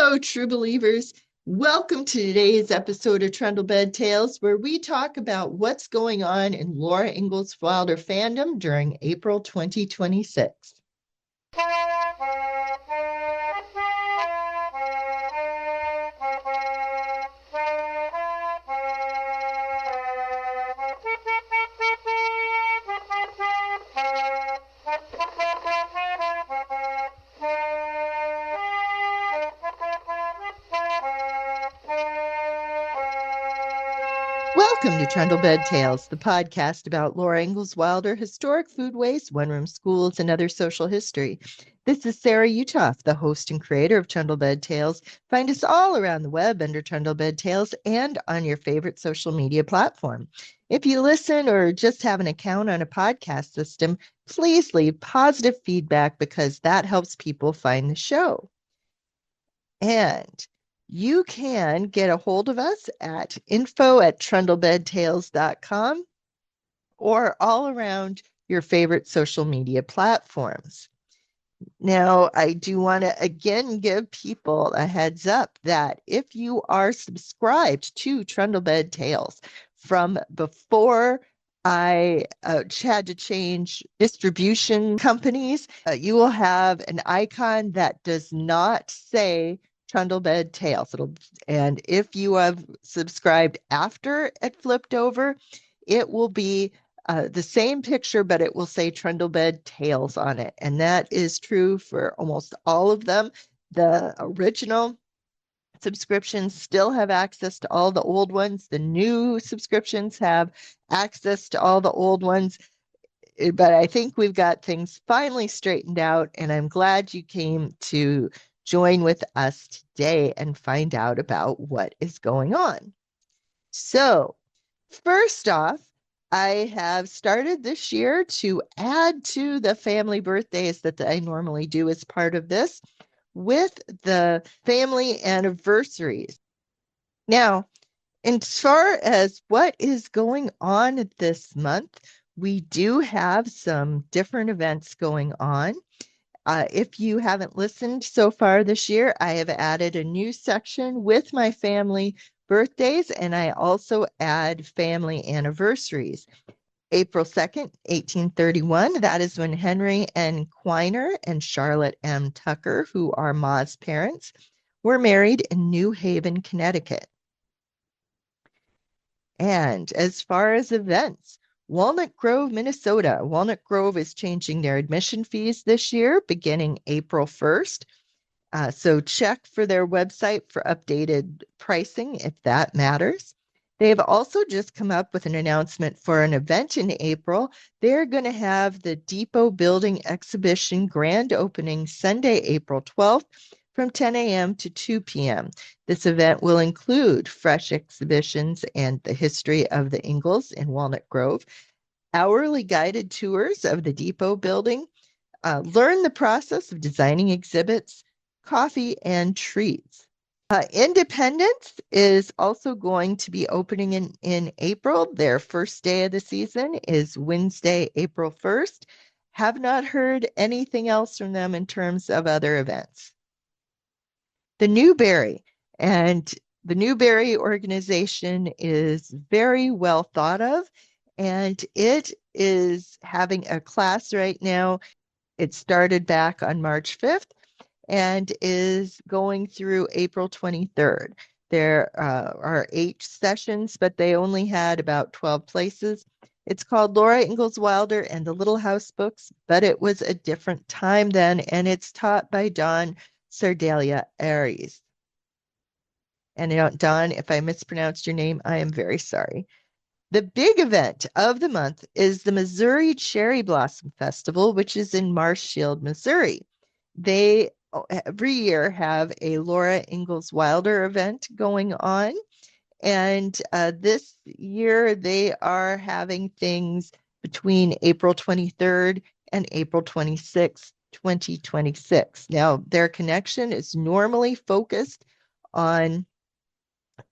Hello, true believers. Welcome to today's episode of Trundlebed Tales, where we talk about what's going on in Laura Ingalls Wilder fandom during April 2026. Welcome to Trundlebed Tales, the podcast about Laura Ingalls Wilder, historic foodways, one-room schools, and other social history. This is Sarah Utoff, the host and creator of Trundlebed Tales. Find us all around the web under Trundlebed Tales and on your favorite social media platform. If you listen or just have an account on a podcast system, please leave positive feedback because that helps people find the show. And you can get a hold of us at info@trundlebedtales.com or all around your favorite social media platforms. Now, I do want to again give people a heads up that if you are subscribed to Trundlebed Tales from before I had to change distribution companies, you will have an icon that does not say Trundlebed Tales. And if you have subscribed after it flipped over, it will be the same picture, but it will say Trundlebed Tales on it. And that is true for almost all of them. The original subscriptions still have access to all the old ones. The new subscriptions have access to all the old ones. But I think we've got things finally straightened out, and I'm glad you came to join with us today and find out about what is going on. So, first off, I have started this year to add to the family birthdays that I normally do as part of this with the family anniversaries. Now, as far as what is going on this month, we do have some different events going on. If you haven't listened so far this year, I have added a new section with my family birthdays, and I also add family anniversaries. April 2nd, 1831, that is when Henry N. Quiner and Charlotte M. Tucker, who are Ma's parents, were married in New Haven, Connecticut. And as far as events, Walnut Grove, Minnesota. Walnut Grove is changing their admission fees this year, beginning April 1st. So check for their website for updated pricing if that matters. They have also just come up with an announcement for an event in April. They're going to have the Depot Building Exhibition grand opening Sunday, April 12th from 10 a.m. to 2 p.m. This event will include fresh exhibitions and the history of the Ingalls in Walnut Grove, hourly guided tours of the Depot Building, learn the process of designing exhibits, coffee, and treats. Independence is also going to be opening in April. Their first day of the season is Wednesday, April 1st. Have not heard anything else from them in terms of other events. The Newberry, and the Newberry organization is very well thought of, and it is having a class right now. It started back on March 5th and is going through April 23rd. There are 8 sessions, but they only had about 12 places. It's called Laura Ingalls Wilder and the Little House Books, but it was a different time then, and it's taught by Dawn Sardalia Aries. And Dawn, if I mispronounced your name, I am very sorry. The big event of the month is the Missouri Cherry Blossom Festival, which is in Marshfield, Missouri. They every year have a Laura Ingalls Wilder event going on. And this year they are having things between April 23rd and April 26th, 2026. Now, their connection is normally focused on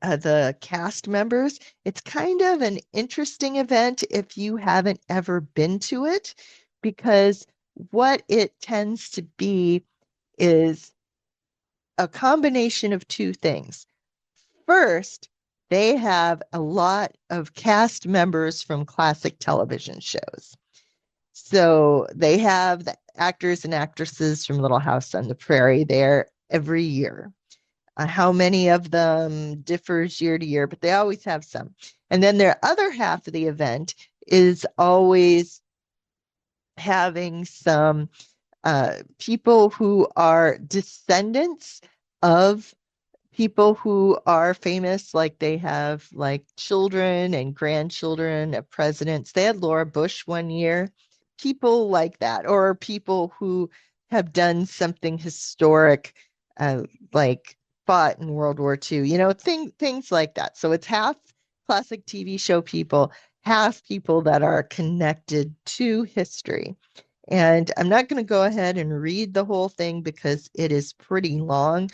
the cast members. It's kind of an interesting event if you haven't ever been to it, because what it tends to be is a combination of two things. First, they have a lot of cast members from classic television shows. So they have the actors and actresses from Little House on the Prairie there every year. How many of them differs year to year, but they always have some. And then their other half of the event is always having some people who are descendants of people who are famous, like they have like children and grandchildren of presidents. They had Laura Bush one year, people like that, or people who have done something historic, uh, like fought in World War II, things like that. So it's half classic TV show people, half people that are connected to history. And I'm not going to go ahead and read the whole thing because it is pretty long.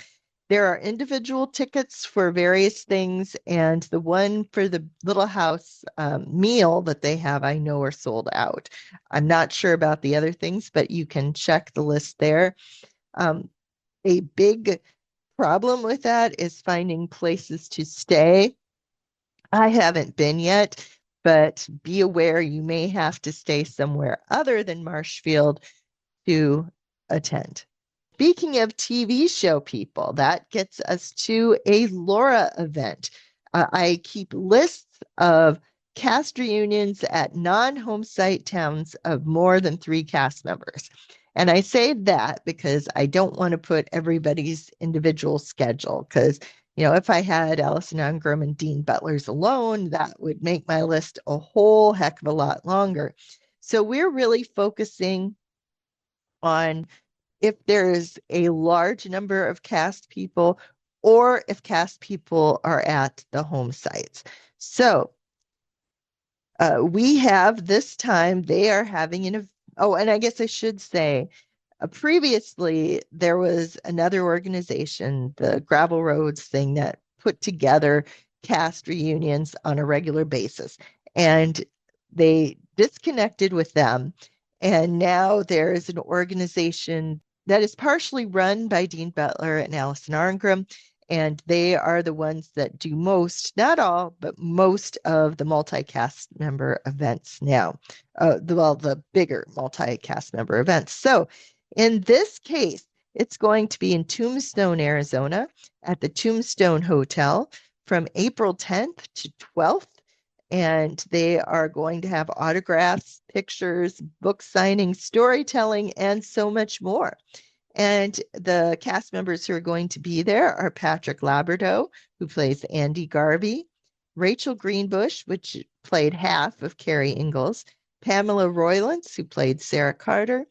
There are individual tickets for various things, and the one for the Little House meal that they have, I know, are sold out. I'm not sure about the other things, but you can check the list there. A big problem with that is finding places to stay. I haven't been yet, but be aware you may have to stay somewhere other than Marshfield to attend. Speaking of TV show people, that gets us to a Laura event. I keep lists of cast reunions at non-home site towns of more than 3 cast members. And I say that because I don't want to put everybody's individual schedule, because if I had Allison Ungram and Dean Butler's alone, that would make my list a whole heck of a lot longer. So we're really focusing on if there's a large number of cast people or if cast people are at the home sites. So we have this time, they are having and I guess I should say, previously there was another organization, the Gravel Roads thing, that put together cast reunions on a regular basis. And they disconnected with them. And now there is an organization that is partially run by Dean Butler and Allison Arngrim, and they are the ones that do most, not all, but most of the multi-cast member events now. The bigger multi-cast member events. So in this case, it's going to be in Tombstone, Arizona, at the Tombstone Hotel from April 10th to 12th. And they are going to have autographs, pictures, book signing, storytelling, and so much more. And the cast members who are going to be there are Patrick Labordeaux, who plays Andy Garvey, Rachel Greenbush, which played half of Carrie Ingalls, Pamela Roylance, who played Sarah Carter,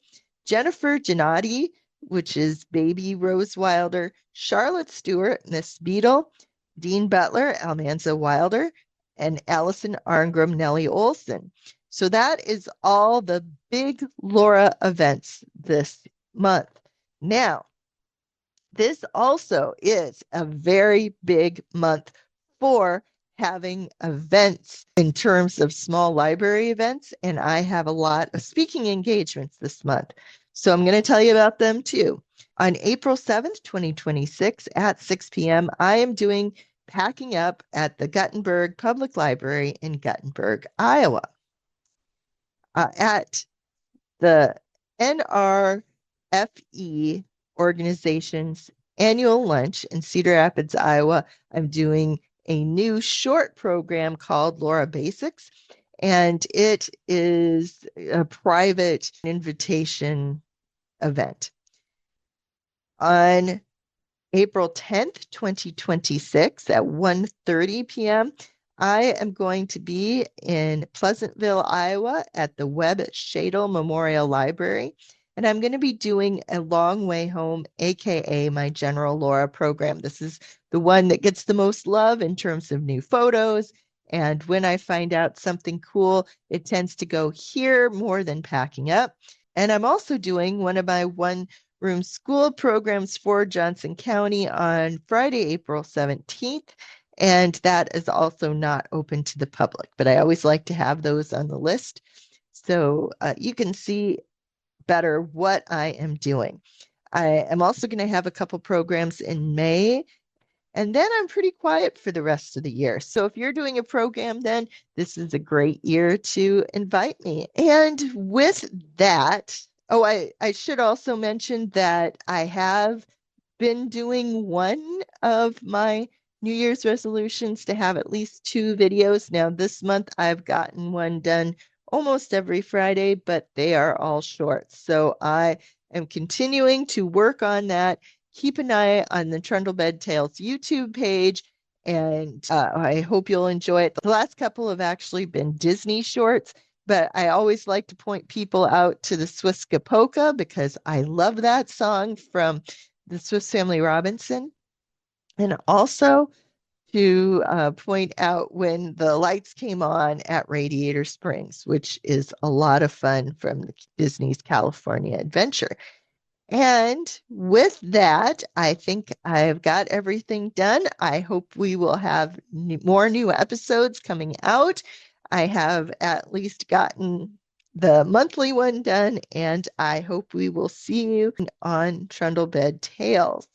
Jennifer Gennady, which is Baby Rose Wilder, Charlotte Stewart, Miss Beadle, Dean Butler, Almanza Wilder, and Allison Arngrim, Nellie Olson. So that is all the big Laura events this month. Now, this also is a very big month for having events in terms of small library events, and I have a lot of speaking engagements this month. So I'm going to tell you about them too. On April 7th, 2026 at 6 p.m., I am doing Packing Up at the Guttenberg Public Library in Guttenberg, Iowa. At the NRFE organization's annual lunch in Cedar Rapids, Iowa, I'm doing a new short program called Laura Basics, and it is a private invitation event. On April 10th, 2026 at 1:30 p.m., I am going to be in Pleasantville, Iowa at the Webb Shadle Memorial Library, and I'm going to be doing A Long Way Home, aka my General Laura program. This is the one that gets the most love in terms of new photos, and when I find out something cool, it tends to go here more than packing up. And I'm also doing one of my one-room school programs for Johnson County on Friday, April 17th. And that is also not open to the public, but I always like to have those on the list so you can see better what I am doing. I am also going to have a couple programs in May, and then I'm pretty quiet for the rest of the year. So if you're doing a program, then this is a great year to invite me. And with that, oh, I should also mention that I have been doing one of my New Year's resolutions to have at least 2 videos. Now, this month I've gotten one done almost every Friday, but they are all short. So I am continuing to work on that. Keep an eye on the Trundlebed Tales YouTube page, and I hope you'll enjoy it. The last couple have actually been Disney shorts, but I always like to point people out to the Swiska Polka because I love that song from the Swiss Family Robinson, and also to point out when the lights came on at Radiator Springs, which is a lot of fun from Disney's California Adventure. And with that, I think I've got everything done. I hope we will have more new episodes coming out. I have at least gotten the monthly one done, and I hope we will see you on Trundlebed Tales.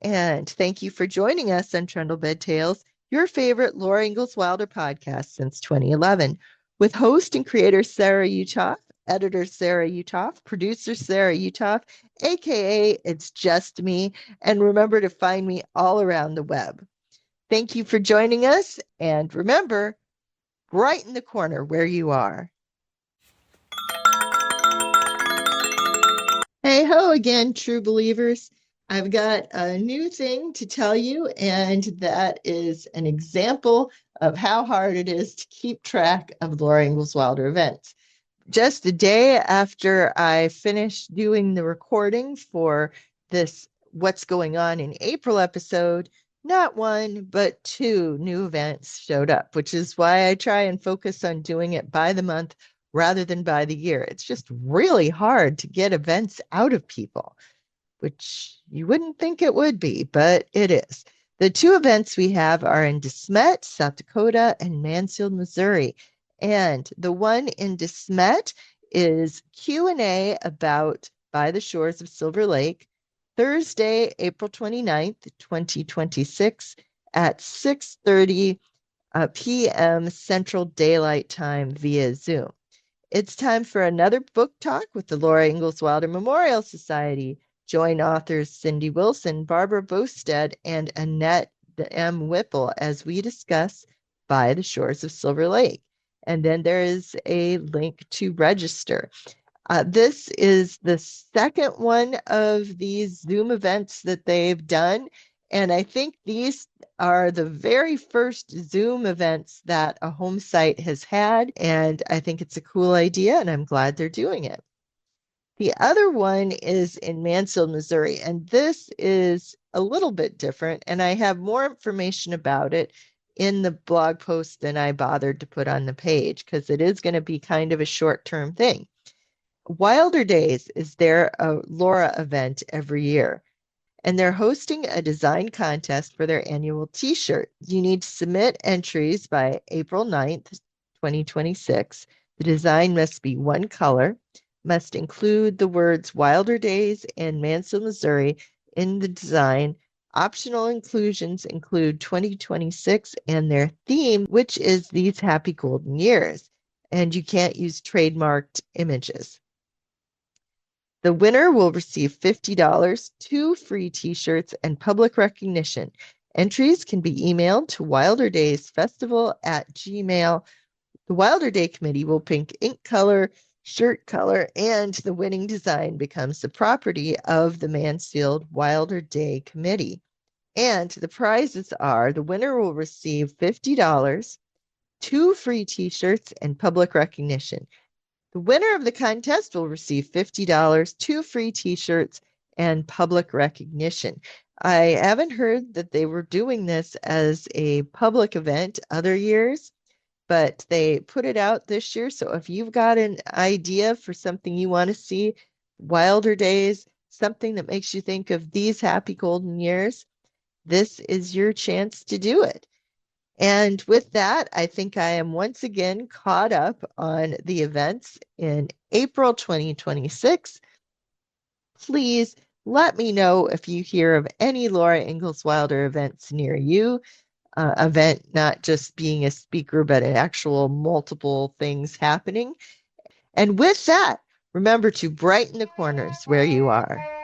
And thank you for joining us on Trundlebed Tales, your favorite Laura Ingalls Wilder podcast since 2011, with host and creator Sarah Utoff, editor Sarah Utoff, producer Sarah Utoff, aka It's Just Me, and remember to find me all around the web. Thank you for joining us, and remember, right in the corner where you are. Hey ho again, true believers. I've got a new thing to tell you, and that is an example of how hard it is to keep track of Laura Ingalls Wilder events. Just a day after I finished doing the recording for this What's Going On in April episode, not one, but 2 new events showed up, which is why I try and focus on doing it by the month rather than by the year. It's just really hard to get events out of people, which you wouldn't think it would be, but it is. The 2 events we have are in DeSmet, South Dakota, and Mansfield, Missouri. And the one in DeSmet is Q&A about By the Shores of Silver Lake, Thursday, April 29th, 2026 at 6:30 p.m. Central Daylight Time via Zoom. It's time for another book talk with the Laura Ingalls Wilder Memorial Society. Join authors Cindy Wilson, Barbara Bosted, and Annette M. Whipple as we discuss By the Shores of Silver Lake. And then there is a link to register. This is the second one of these Zoom events that they've done. And I think these are the very first Zoom events that a home site has had. And I think it's a cool idea, and I'm glad they're doing it. The other one is in Mansfield, Missouri, and this is a little bit different. And I have more information about it in the blog post than I bothered to put on the page because it is going to be kind of a short-term thing. Wilder Days is their Laura event every year, and they're hosting a design contest for their annual t-shirt. You need to submit entries by April 9th, 2026. The design must be one color, must include the words Wilder Days and Mansfield, Missouri in the design. Optional inclusions include 2026 and their theme, which is These Happy Golden Years, and you can't use trademarked images. The winner will receive $50, 2 free t-shirts, and public recognition. Entries can be emailed to wilderdaysfestival@gmail. The Wilder Day Committee will pick ink color, shirt color, and the winning design becomes the property of the Mansfield Wilder Day Committee. And the prizes are the winner will receive $50, 2 free t-shirts, and public recognition. The winner of the contest will receive $50, 2 free t-shirts, and public recognition. I haven't heard that they were doing this as a public event other years, but they put it out this year. So if you've got an idea for something you want to see, Wilder Days, something that makes you think of These Happy Golden Years, this is your chance to do it. And with that, I think I am once again caught up on the events in April 2026. Please Let me know if you hear of any Laura Ingalls Wilder events near you. Event not just being a speaker, but an actual multiple things happening. And with that, remember to brighten the corners where you are.